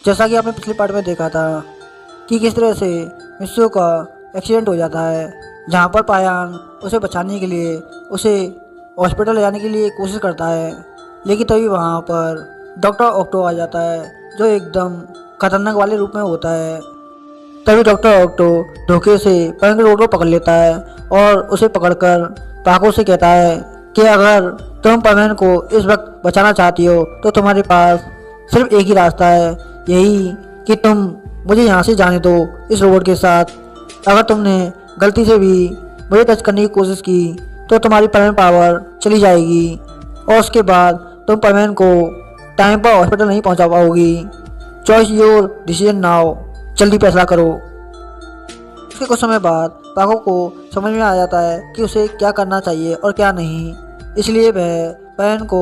जैसा कि आपने पिछले पार्ट में देखा था कि किस तरह से मिस्सू का एक्सीडेंट हो जाता है, जहाँ पर पायान उसे बचाने के लिए उसे हॉस्पिटल ले जाने के लिए कोशिश करता है। लेकिन तभी वहाँ पर डॉक्टर ऑक्टो आ जाता है, जो एकदम खतरनाक वाले रूप में होता है। तभी डॉक्टर ऑक्टो धोखे से पायान के रोड को पकड़ लेता है और उसे पकड़कर पाको से कहता है कि अगर तुम पायान को इस वक्त बचाना चाहती हो तो तुम्हारे पास सिर्फ एक ही रास्ता है, यही कि तुम मुझे यहाँ से जाने दो इस रोबोट के साथ। अगर तुमने गलती से भी मुझे टच करने की कोशिश की तो तुम्हारी परमानेंट पावर चली जाएगी और उसके बाद तुम परमानेंट को टाइम पर हॉस्पिटल नहीं पहुँचा पाओगी। चॉइस योर डिसीजन नाउ, जल्दी फैसला करो। उसके कुछ समय बाद पाको को समझ में आ जाता है कि उसे क्या करना चाहिए और क्या नहीं, इसलिए वह पैन को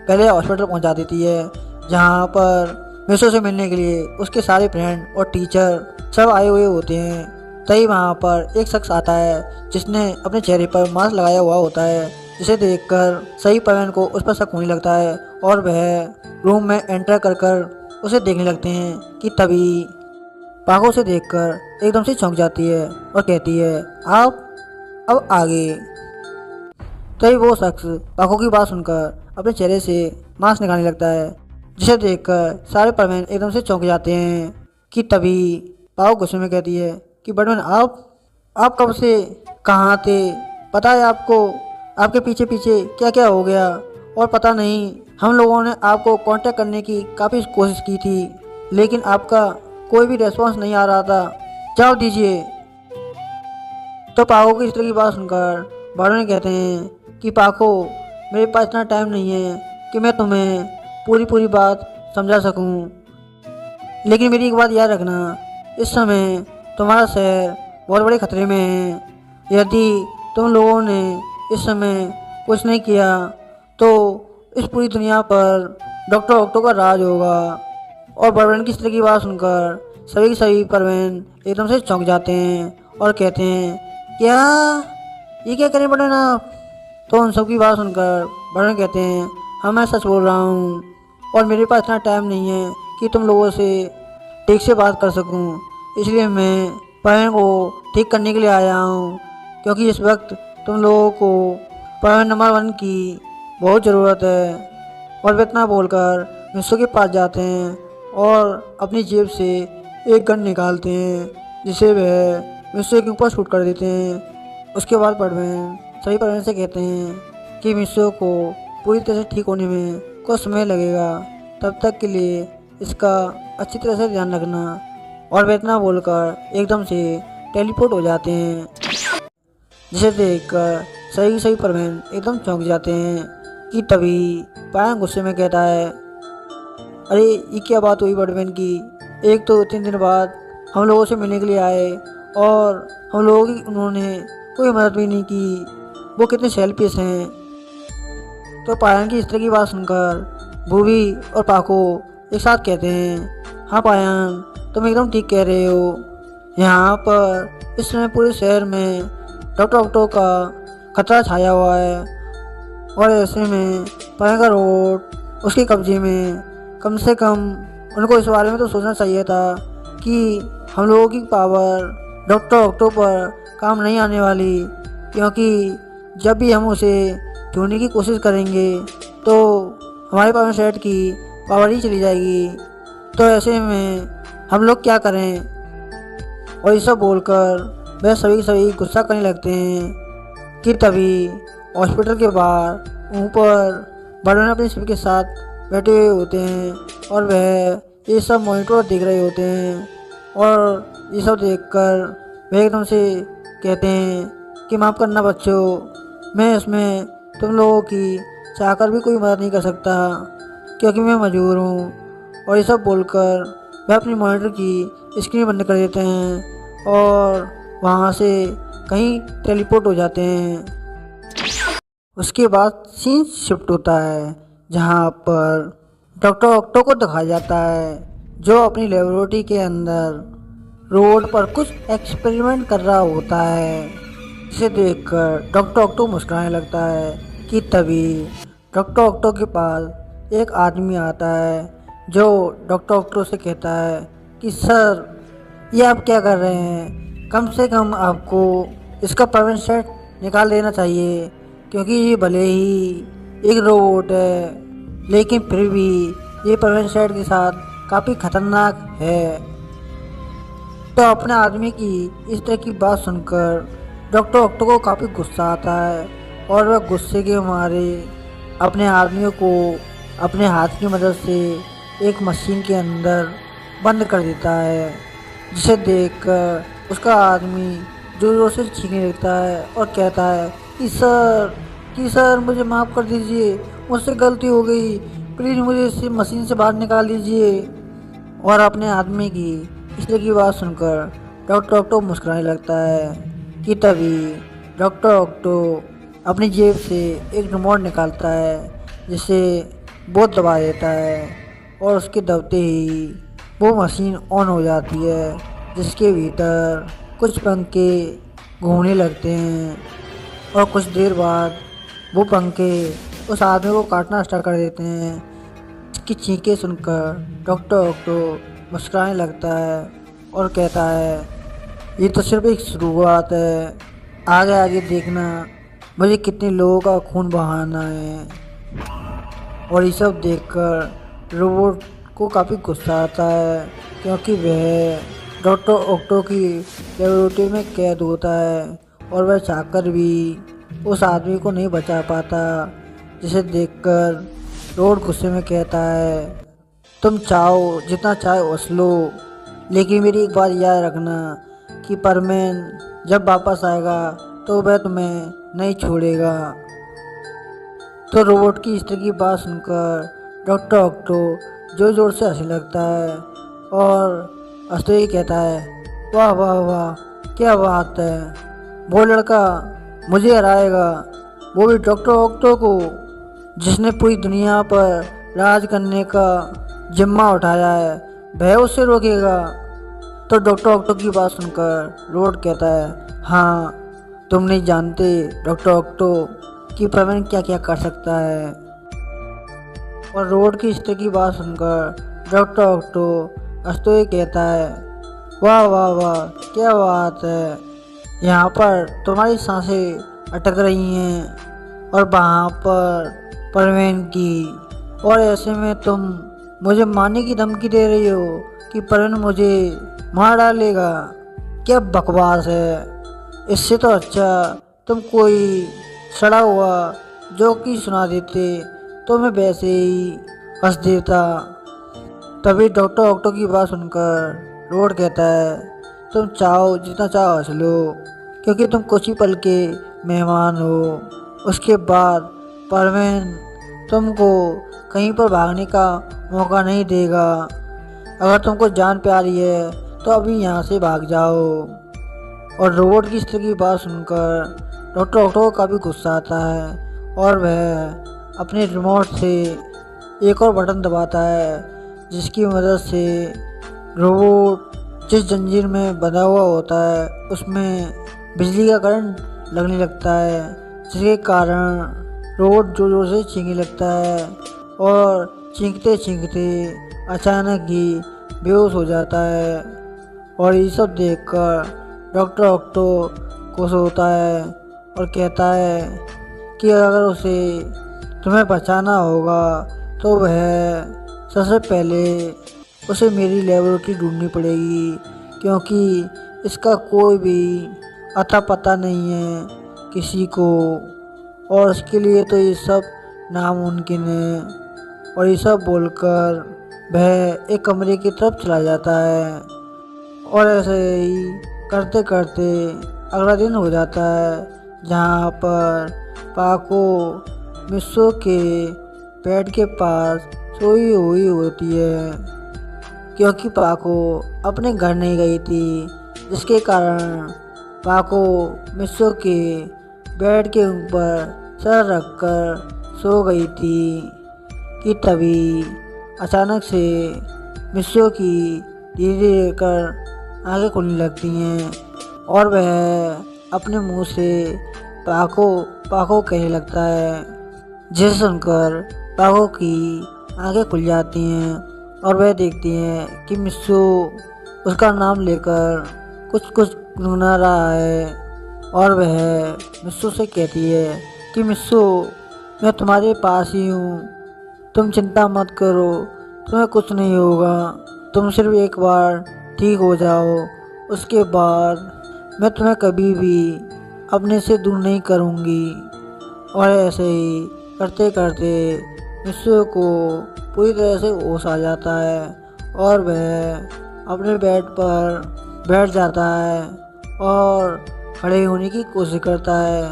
पहले हॉस्पिटल पहुंचा देती है, जहां पर मिसो से मिलने के लिए उसके सारे फ्रेंड और टीचर सब आए हुए होते हैं। तभी वहां पर एक शख्स आता है जिसने अपने चेहरे पर मास्क लगाया हुआ होता है, जिसे देखकर सही पैन को उस पर शक होने लगता है और वह रूम में एंटर कर उसे देखने लगते हैं कि तभी पाको उसे देखकर एकदम से चौंक जाती है और कहती है आप अब आगे। तभी वो शख्स पाको की बात सुनकर अपने चेहरे से मास्क निकालने लगता है, जिसे देखकर सारे परमैन एकदम से चौंक जाते हैं कि तभी पाको गुस्से में कहती है कि बटमैन आप कब से कहाँ थे? पता है आपको आपके पीछे पीछे क्या क्या हो गया? और पता नहीं, हम लोगों ने आपको कांटेक्ट करने की काफ़ी कोशिश की थी, लेकिन आपका कोई भी रेस्पॉन्स नहीं आ रहा था। जवाब दीजिए। तो पाको की इस तरह की बात सुनकर बटमैन कहते हैं कि पाको, मेरे पास इतना टाइम नहीं है कि मैं तुम्हें पूरी बात समझा सकूं, लेकिन मेरी एक बात याद रखना, इस समय तुम्हारा शहर बहुत बड़े खतरे में है। यदि तुम लोगों ने इस समय कुछ नहीं किया तो इस पूरी दुनिया पर डॉक्टर ऑक्टो का राज होगा। और बटमैन की इस तरह की बात सुनकर सभी के सभी परमैन एकदम से चौंक जाते हैं और कहते हैं क्या ये क्या करें बटमैन आप? तो उन सब की बात सुनकर बटमैन कहते हैं हाँ, मैं सच बोल रहा हूँ और मेरे पास इतना टाइम नहीं है कि तुम लोगों से ठीक से बात कर सकूँ, इसलिए मैं परमैन को ठीक करने के लिए आया हूँ, क्योंकि इस वक्त तुम लोगों को परमैन नंबर 1 की बहुत ज़रूरत है। और वे इतना बोलकर मिस्सू के पास जाते हैं और अपनी जेब से एक गन निकालते हैं, जिसे वह मिस्सू के ऊपर शूट कर देते हैं। उसके बाद बटमैन सभी परमैन से कहते हैं कि मिस्सू को पूरी तरह से ठीक होने में कुछ समय लगेगा, तब तक के लिए इसका अच्छी तरह से ध्यान रखना। और वे इतना बोलकर एकदम से टेलीपोर्ट हो जाते हैं, जिसे देखकर सही परमैन एकदम चौंक जाते हैं कि तभी पायन गुस्से में कहता है अरे ये क्या बात हुई बटमैन की? एक तो 3 दिन बाद हम लोगों से मिलने के लिए आए और हम लोगों की उन्होंने कोई मदद भी नहीं की, वो कितने सेल्फिश हैं। तो पायन की इस तरह की बात सुनकर भूवी और पाको एक साथ कहते हैं हाँ पायन, तुम एकदम ठीक कह रहे हो। यहाँ पर इस समय पूरे शहर में डॉक्टर ऑक्टो का खतरा छाया हुआ है और ऐसे में पायन का रोड उसके कब्जे में। कम से कम उनको इस बारे में तो सोचना चाहिए था कि हम लोगों की पावर डॉक्टर ऑक्टो पर काम नहीं आने वाली, क्योंकि जब भी हम उसे ढूंढने की कोशिश करेंगे तो हमारे पास सेट की पावर ही चली जाएगी। तो ऐसे में हम लोग क्या करें? और ये सब बोलकर वह सभी गुस्सा करने लगते हैं कि तभी हॉस्पिटल के बाहर ऊपर बटमैन अपने शिप के साथ बैठे हुए होते हैं और वह ये सब मॉनिटर देख रहे होते हैं। और ये सब देखकर वह एकदम से कहते हैं कि माफ़ करना बच्चों, मैं इसमें तुम लोगों की चाहकर भी कोई मदद नहीं कर सकता, क्योंकि मैं मजबूर हूँ। और ये सब बोलकर वह अपनी मॉनिटर की स्क्रीन बंद कर देते हैं और वहाँ से कहीं टेलीपोर्ट हो जाते हैं। उसके बाद सीन शिफ्ट होता है, जहाँ पर डॉक्टर ऑक्टो को दिखाया जाता है, जो अपनी लेबोरेटरी के अंदर रोड पर कुछ एक्सपेरिमेंट कर रहा होता है। इसे देखकर डॉक्टर ऑक्टो मुस्कुराने लगता है कि तभी डॉक्टर ऑक्टो के पास एक आदमी आता है, जो डॉक्टर ऑक्टो से कहता है कि सर, ये आप क्या कर रहे हैं, कम से कम आपको इसका परमानेंट सेट निकाल देना चाहिए, क्योंकि ये भले ही एक रोबोट है लेकिन फिर भी ये परमानेंट सेट के साथ काफ़ी खतरनाक है। तो अपने आदमी की इस तरह की बात सुनकर डॉक्टर ऑक्टो को काफ़ी गुस्सा आता है और वह गुस्से के मारे अपने आदमियों को अपने हाथ की मदद से एक मशीन के अंदर बंद कर देता है, जिसे देखकर उसका आदमी जोर जोर से चीखने लगता है और कहता है कि सर मुझे माफ़ कर दीजिए, मुझसे गलती हो गई, प्लीज़ मुझे इस मशीन से बाहर निकाल दीजिए। और अपने आदमी की इस तरह की बात सुनकर डॉक्टर ऑक्टो मुस्कुराने लगता है कि तभी डॉक्टर ऑक्टो अपनी जेब से एक रिमोट निकालता है, जिसे वो दबा देता है और उसके दबते ही वो मशीन ऑन हो जाती है, जिसके भीतर कुछ पंखे घूमने लगते हैं और कुछ देर बाद वो पंखे उस आदमी को काटना स्टार्ट कर देते हैं। इसकी चीखें सुनकर डॉक्टर ऑक्टो मुस्कुराने लगता है और कहता है ये तो सिर्फ एक शुरुआत है, आगे आगे देखना मुझे कितने लोगों का खून बहाना है। और ये सब देखकर रोबोट को काफ़ी गुस्सा आता है, क्योंकि वह डॉक्टर ऑक्टो की लेबोरेटरी में कैद होता है और वह चाहकर भी उस आदमी को नहीं बचा पाता, जिसे देखकर रोबोट गुस्से में कहता है तुम चाहो जितना चाहे उस लो, लेकिन मेरी एक बात याद रखना कि परमैन जब वापस आएगा तो वह तुम्हें नहीं छोड़ेगा। तो रोबोट की इस तरह की बात सुनकर डॉक्टर ऑक्टो जोर जोर से हंसने लगता है और हंसते ही कहता है वाह वाह वाह, क्या बात है, वो लड़का मुझे हराएगा, वो भी डॉक्टर ऑक्टो को, जिसने पूरी दुनिया पर राज करने का जिम्मा उठाया है, वह उससे रोकेगा। तो डॉक्टर ऑक्टो की बात सुनकर रोबोट कहता है हाँ, तुम नहीं जानते डॉक्टर ऑक्टो कि परमैन क्या क्या कर सकता है। और रोबोट की इस तरह की बात सुनकर डॉक्टर ऑक्टो हंसते हुए कहता है वाह वाह वाह, क्या बात है, यहाँ पर तुम्हारी सांसें अटक रही हैं और वहाँ पर परमैन की, और ऐसे में तुम मुझे मारने की धमकी दे रही हो कि परमैन मुझे मार डालेगा, क्या बकवास है। इससे तो अच्छा तुम कोई सड़ा हुआ जोक ही सुना देते तो मैं वैसे ही हंस देता। तभी डॉक्टर ऑक्टो की बात सुनकर रोबोट कहता है तुम चाहो जितना चाहो हंस लो, क्योंकि तुम कुछ ही पल के मेहमान हो, उसके बाद परमैन तुमको कहीं पर भागने का मौका नहीं देगा। अगर तुमको जान प्यारी है तो अभी यहाँ से भाग जाओ। और रोबोट की इस तरह की बात सुनकर डॉक्टर ऑक्टो को काफ़ी गुस्सा आता है और वह अपने रिमोट से एक और बटन दबाता है, जिसकी मदद से रोबोट जिस जंजीर में बंधा हुआ होता है उसमें बिजली का करंट लगने लगता है, जिसके कारण रोबोट जोर जोर से चीखने लगता है और चीखते चीखते अचानक ही बेहोश हो जाता है। और ये सब देखकर डॉक्टर ऑक्टो खुश होता है और कहता है कि अगर उसे तुम्हें बचाना होगा तो वह सबसे पहले उसे मेरी लेबोरेटरी ढूंढनी पड़ेगी, क्योंकि इसका कोई भी अता पता नहीं है किसी को, और उसके लिए तो ये सब नामुमकिन है। और ये सब बोलकर वह एक कमरे की तरफ चला जाता है और ऐसे ही करते करते अगला दिन हो जाता है, जहाँ पर पाको मिस्सो के बेड के पास सोई हुई होती है, क्योंकि पाको अपने घर नहीं गई थी, जिसके कारण पाको मिस्सो के बेड के ऊपर सर रखकर सो गई थी कि तभी अचानक से मिस्सो की धीरे धीरे कर आंखें खुलने लगती हैं और वह अपने मुंह से पाको पाको कहने लगता है, जिसे सुनकर पाको की आंखें खुल जाती हैं और वह देखती हैं कि मिस्सू उसका नाम लेकर कुछ कुछ गुनगुना रहा है। और वह मिस्सू से कहती है कि मिस्सू, मैं तुम्हारे पास ही हूँ, तुम चिंता मत करो, तुम्हें कुछ नहीं होगा, तुम सिर्फ एक बार ठीक हो जाओ, उसके बाद मैं तुम्हें कभी भी अपने से दूर नहीं करूँगी। और ऐसे ही करते करते मिस्सू को पूरी तरह से होश आ जाता है और वह अपने बेड पर बैठ जाता है और खड़े होने की कोशिश करता है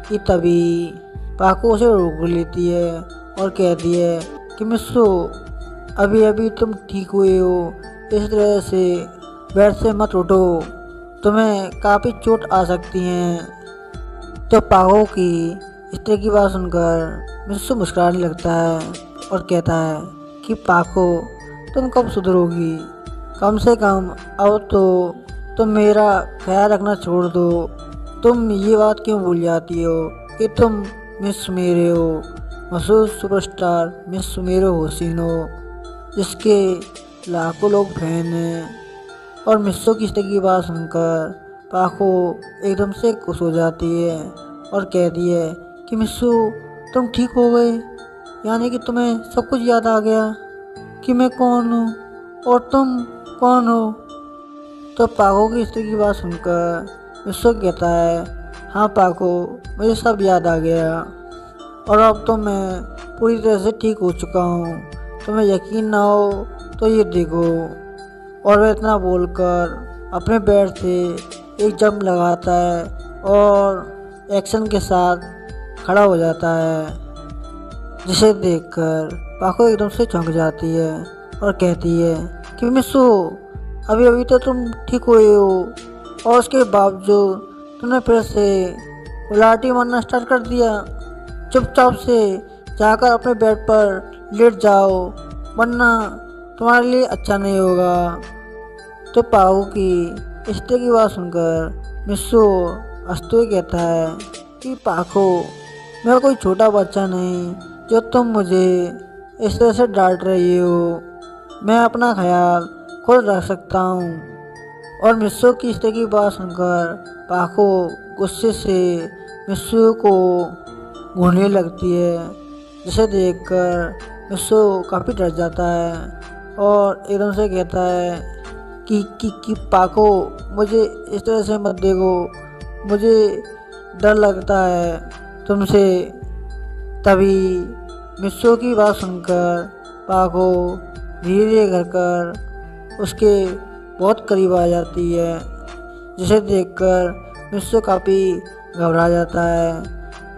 कि तभी पाको उसे रोक लेती है और कहती है कि मिस्सू, अभी अभी तुम ठीक हुए हो, इस तरह से बेड से मत उठो, तुम्हें काफ़ी चोट आ सकती हैं। तो पाको की इस तरह की बात सुनकर मिस्सू मुस्कुराने लगता है और कहता है कि पाको, तुम कब सुधरोगी? कम से कम अब तो तुम मेरा ख्याल रखना छोड़ दो। तुम ये बात क्यों भूल जाती हो कि तुम मिस सुमेरो हो, मशहूर सुपरस्टार मिस सुमेरो होशिनो, जिसके लाखों लोग फैन हैं। और मिस्सू की इस तरह की बात सुनकर पाको एकदम से खुश हो जाती है और कहती है कि मिस्सू, तुम ठीक हो गए, यानी कि तुम्हें सब कुछ याद आ गया कि मैं कौन हूँ और तुम कौन हो। तो पाको की इस तरह की बात सुनकर मिस्सू कहता है, हाँ पाको, मुझे सब याद आ गया और अब तो मैं पूरी तरह से ठीक हो चुका हूँ, तुम्हें यकीन ना हो तो ये देखो। और वह इतना बोलकर अपने बेड से एक जंप लगाता है और एक्शन के साथ खड़ा हो जाता है, जिसे देखकर पाको एकदम से चौंक जाती है और कहती है कि मिस्सू, अभी अभी तो तुम ठीक हुए हो और उसके बावजूद तुमने फिर से उलाटी मारना स्टार्ट कर दिया। चुपचाप से जाकर अपने बेड पर लेट जाओ, वरना तुम्हारे लिए अच्छा नहीं होगा। तो पाको की इस तरह की बात सुनकर मिस्सू हंसते हुए कहता है कि पाको, मैं कोई छोटा बच्चा नहीं जो तुम मुझे इस तरह से डांट रही हो, मैं अपना ख्याल खुद रख सकता हूँ। और मिस्सू की इस तरह की बात सुनकर पाको गुस्से से मिस्सू को घूरने लगती है, जिसे देखकर मिस्सू काफ़ी डर जाता है और एकदम से कहता है कि पाको, मुझे इस तरह से मत देखो, मुझे डर लगता है तुमसे। तभी मिस्सू की बात सुनकर पाको धीरे धीरे कर उसके बहुत करीब आ जाती है, जिसे देखकर मिस्सू काफ़ी घबरा जाता है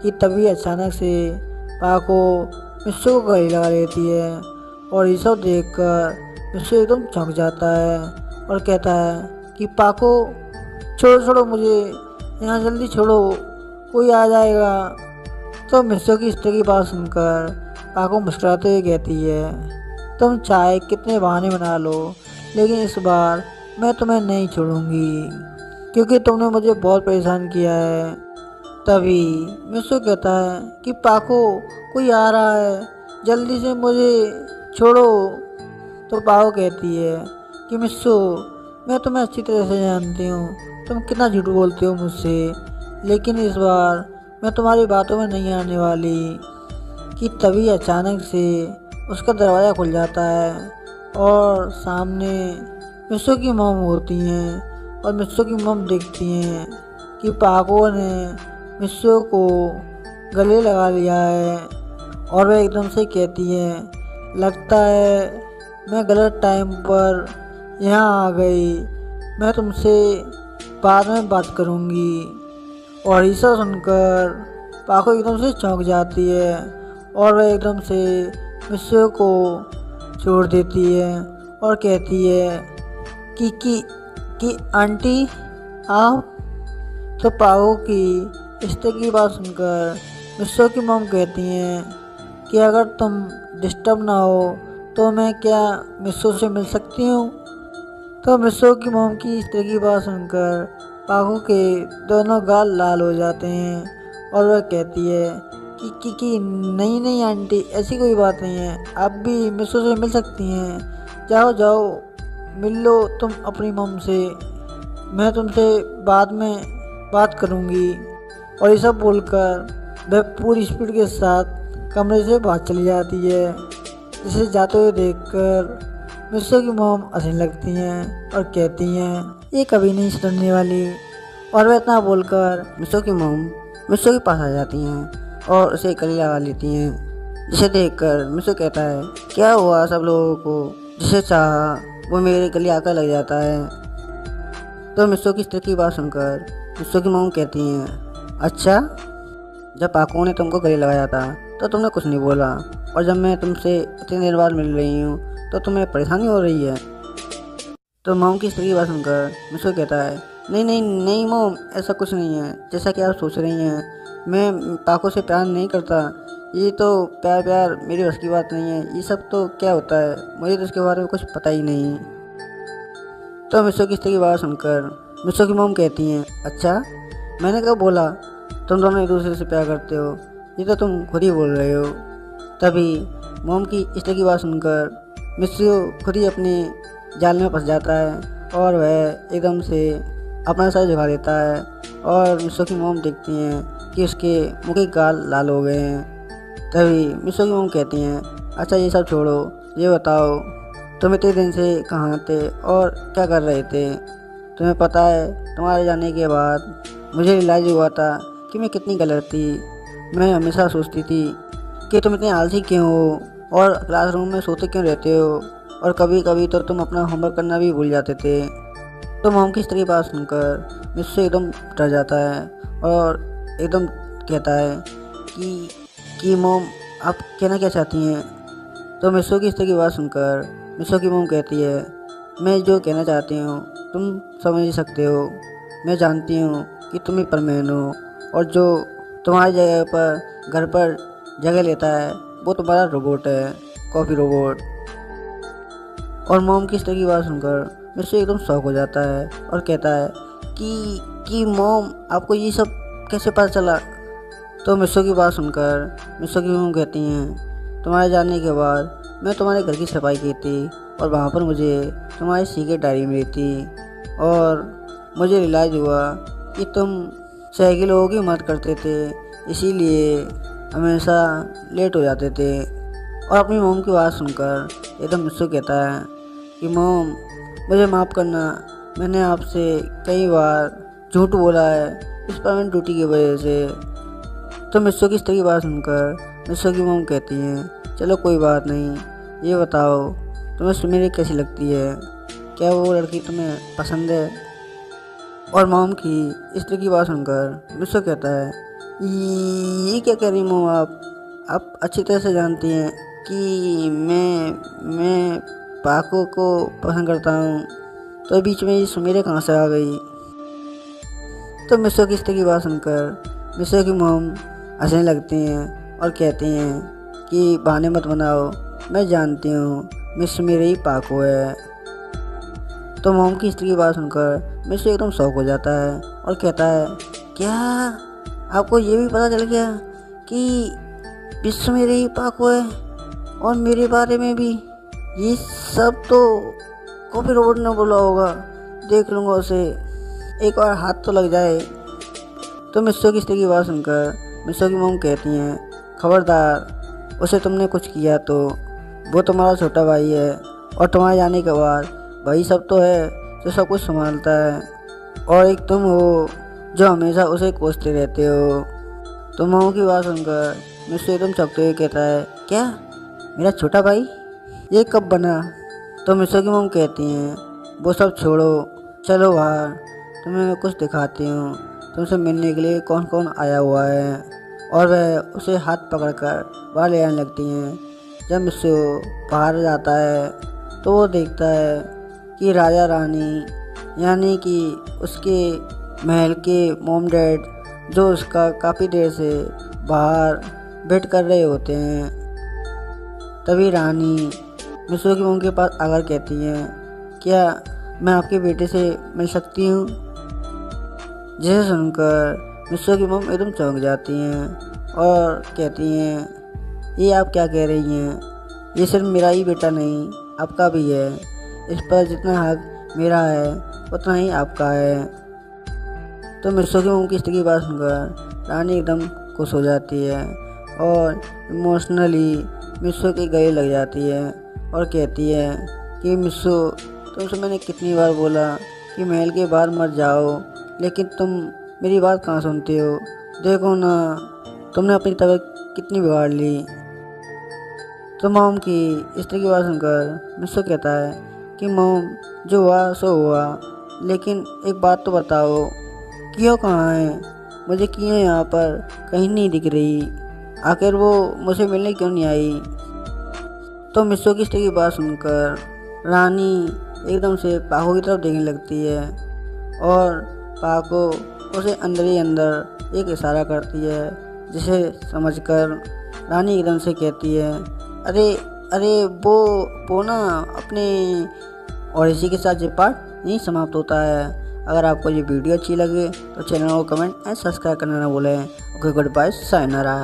कि तभी अचानक से पाको मिस्सू को गले लगा लेती है। और ये सब देखकर मिस्सू एकदम चौंक जाता है और कहता है कि पाको, छोड़ो छोड़ो मुझे, यहाँ जल्दी छोड़ो, कोई आ जाएगा। तो मिस्सू की इस तरह की बात सुनकर पाको मुस्कुराते हुए कहती है, तुम चाहे कितने बहाने बना लो, लेकिन इस बार मैं तुम्हें नहीं छोड़ूंगी, क्योंकि तुमने मुझे बहुत परेशान किया है। तभी मिस्सू कहता है कि पाको, कोई आ रहा है, जल्दी से मुझे छोड़ो। तो पाको कहती है कि मिस्सू, मैं तुम्हें अच्छी तरह से जानती हूँ, तुम कितना झूठ बोलते हो मुझसे, लेकिन इस बार मैं तुम्हारी बातों में नहीं आने वाली। कि तभी अचानक से उसका दरवाज़ा खुल जाता है और सामने मिस्सू की मॉम होती हैं और मिस्सू की मॉम देखती हैं कि पाको ने मिस्सू को गले लगा लिया है। और वह एकदम से कहती है, लगता है मैं गलत टाइम पर यहाँ आ गई, मैं तुमसे बाद में बात करूँगी। और ऐसा सुनकर पाको एकदम से चौंक जाती है और वह एकदम से मिस्सू को छोड़ देती है और कहती है कि आंटी आप। तो पाको की इस तरह की बात सुनकर मिस्सू की मॉम कहती हैं कि अगर तुम डिस्टर्ब ना हो तो मैं क्या मिस्सू से मिल सकती हूँ। तो मिस्सू की मॉम की इस तरह की बात सुनकर पाको के दोनों गाल लाल हो जाते हैं और वह कहती है कि नहीं नहीं आंटी, ऐसी कोई बात नहीं है, आप भी मिस्सू से मिल सकती हैं, जाओ जाओ, मिल लो तुम अपनी मम से, मैं तुमसे बाद में बात करूँगी। और ये सब बोलकर वह पूरी स्पीड के साथ कमरे से बाहर चली जाती है। जिसे जाते हुए देखकर मिस्सो की मॉम हंसने लगती हैं और कहती हैं, ये कभी नहीं सुधरने वाली। और वह इतना बोलकर मिस्सो की मॉम मिस्सो के पास आ जाती हैं और उसे गले लगा लेती हैं। जिसे देखकर मिस्सो कहता है, क्या हुआ सब लोगों को, जिसे चाहा वो मेरे गले आकर लग जाता है। तो मिस्सो की इस तरह की बात सुनकर मिस्सो की मॉम कहती हैं, अच्छा, जब पाको ने तुमको गले लगाया था तो तुमने कुछ नहीं बोला, और जब मैं तुमसे इतनी देर बाद मिल रही हूँ तो तुम्हें परेशानी हो रही है। तो मॉम की इस तरह की बात सुनकर मिस्सो कहता है, नहीं नहीं नहीं मॉम, ऐसा कुछ नहीं है जैसा कि आप सोच रही हैं। मैं पाको से प्यार नहीं करता, ये तो प्यार मेरी बस की बात नहीं है। ये सब तो क्या होता है, मुझे तो इसके बारे में कुछ पता ही नहीं। तो मिस्सो की इस तरह की बात सुनकर मिस्सो की मॉम कहती हैं, अच्छा, मैंने कब बोला तुम दोनों एक दूसरे से प्यार करते हो, ये तो तुम खुद ही बोल रहे हो। तभी मॉम की इस तरह की बात सुनकर मिस्सो खुद ही अपने जाल में फंस जाता है और वह एकदम से अपना सर झुका देता है। और मिस्सो की मॉम देखती हैं कि उसके मुँह के गाल लाल हो गए हैं। तभी मिस्सो की मॉम कहती हैं, अच्छा ये सब छोड़ो, ये बताओ तुम इतने दिन से कहाँ थे और क्या कर रहे थे। तुम्हें पता है तुम्हारे जाने के बाद मुझे रियलाइज हुआ था कि मैं कितनी गलत थी। मैं हमेशा सोचती थी कि तुम इतने आलसी क्यों हो और क्लासरूम में सोते क्यों रहते हो, और कभी कभी तो तुम अपना होमवर्क करना भी भूल जाते थे। तो मॉम की इस तरह की बात सुनकर मुझसे एकदम डर जाता है और एकदम कहता है कि मॉम आप कहना क्या चाहती हैं। तो मिस्सो की इस तरह की बात सुनकर मिस्सो की मॉम कहती है, मैं जो कहना चाहती हूँ तुम समझ ही सकते हो। मैं जानती हूँ कि तुम ही परमैन हो, और जो तुम्हारी जगह पर घर पर जगह लेता है वो तुम्हारा रोबोट है, कॉपी रोबोट। और मॉम की इस तरह की बात सुनकर मिस्सो एकदम शॉक हो जाता है और कहता है कि मॉम आपको ये सब कैसे पता चला। तो मिस्सो की बात सुनकर मिस्सो की मॉम कहती हैं, तुम्हारे जाने के बाद मैं तुम्हारे घर की सफाई की थी और वहाँ पर मुझे तुम्हारी सीक्रेट डायरी मिली थी, और मुझे रियलाइज हुआ कि तुम सही लोगों की मदद करते थे, इसीलिए हमेशा लेट हो जाते थे। और अपनी मॉम की बात सुनकर एकदम मिस्सो कहता है कि मॉम मुझे माफ़ करना, मैंने आपसे कई बार झूठ बोला है इस परमानेंट ड्यूटी की वजह से। तो मिस्सो की इस तरह की बात सुनकर मिस्सो की मॉम कहती हैं, चलो कोई बात नहीं, ये बताओ तुम्हें सुमिरे कैसी लगती है, क्या वो लड़की तुम्हें पसंद है। और मॉम की इस तरह की बात सुनकर मिस्सो कहता है, ये क्या कह रही मॉम, आप अच्छी तरह से जानती हैं कि मैं पाको को पसंद करता हूँ, तो बीच में ये सुमिरे कहाँ से आ गई। तो मिस्सो की इस तरह की बात सुनकर मिस्सो की मॉम हंसने लगती हैं और कहती हैं कि बहाने मत बनाओ, मैं जानती हूँ मिस सुमिरे ही पाको है। तो मॉम की इस तरह की बात सुनकर मिस्सो एकदम शॉक हो जाता है और कहता है, क्या आपको ये भी पता चल गया कि मिस सुमिरे ही पाको है, और मेरे बारे में भी। ये सब तो कॉपी रोबोट ने बोला होगा, देख लूँगा उसे, एक बार हाथ तो लग जाए। तो मिस्सो की इस तरह की बात सुनकर मिस्सो की मॉम कहती हैं, खबरदार, उसे तुमने कुछ किया तो वो तुम्हारा छोटा भाई है, और तुम्हारे जाने के बाद भाई सब तो है जो सब कुछ संभालता है, और एक तुम हो जो हमेशा उसे कोसते रहते हो। तो मॉम की बात सुनकर मिस्सो एकदम चौंकते हुए कहता है, क्या मेरा छोटा भाई, ये कब बना। तो मिस्सो की मॉम कहती हैं, वो सब छोड़ो, चलो बाहर, तुम्हें मैं कुछ दिखाती हूँ, तुमसे मिलने के लिए कौन कौन आया हुआ है। और वह उसे हाथ पकड़कर बाहर ले आने लगती हैं। जब मिस्सो बाहर जाता है तो वो देखता है कि राजा रानी यानी कि उसके महल के मॉम डैड जो उसका काफ़ी देर से बाहर वेट कर रहे होते हैं। तभी रानी मिस्सो की मॉम के पास आकर कहती हैं, क्या मैं आपके बेटे से मिल सकती हूँ। जिसे सुनकर मिस्सो की मॉम एकदम चौंक जाती हैं और कहती हैं, ये आप क्या कह रही हैं, ये सिर्फ मेरा ही बेटा नहीं, आपका भी है। इस पर जितना हक मेरा है उतना ही आपका है। तो मिस्सो के मुंह की इस तरह की बात सुनकर रानी एकदम खुश हो जाती है और इमोशनली मिस्सो के गले लग जाती है और कहती है कि मिस्सो, तुमसे मैंने कितनी बार बोला कि महल के बाहर मत जाओ, लेकिन तुम मेरी बात कहाँ सुनते हो। देखो ना, तुमने अपनी तबीयत कितनी बिगाड़ ली। तो मॉम की इस तरह की बात सुनकर मिस्सो कहता है कि मॉम, जो हुआ सो हुआ, लेकिन एक बात तो बताओ, कियो कहाँ है? मुझे कियो यहाँ पर कहीं नहीं दिख रही। आखिर वो मुझे मिलने क्यों नहीं आई? तो मिस्सो की इस तरह की बात सुनकर रानी एकदम से पाको की तरफ देखने लगती है और पाको उसे अंदर ही अंदर एक इशारा करती है, जिसे समझकर रानी एकदम से कहती है, अरे अरे वो ना अपने और इसी के साथ ये पार्ट यहीं समाप्त होता है। अगर आपको ये वीडियो अच्छी लगे तो चैनल को कमेंट एंड सब्सक्राइब करना ना भूलें। Okay, good bye, sayonara.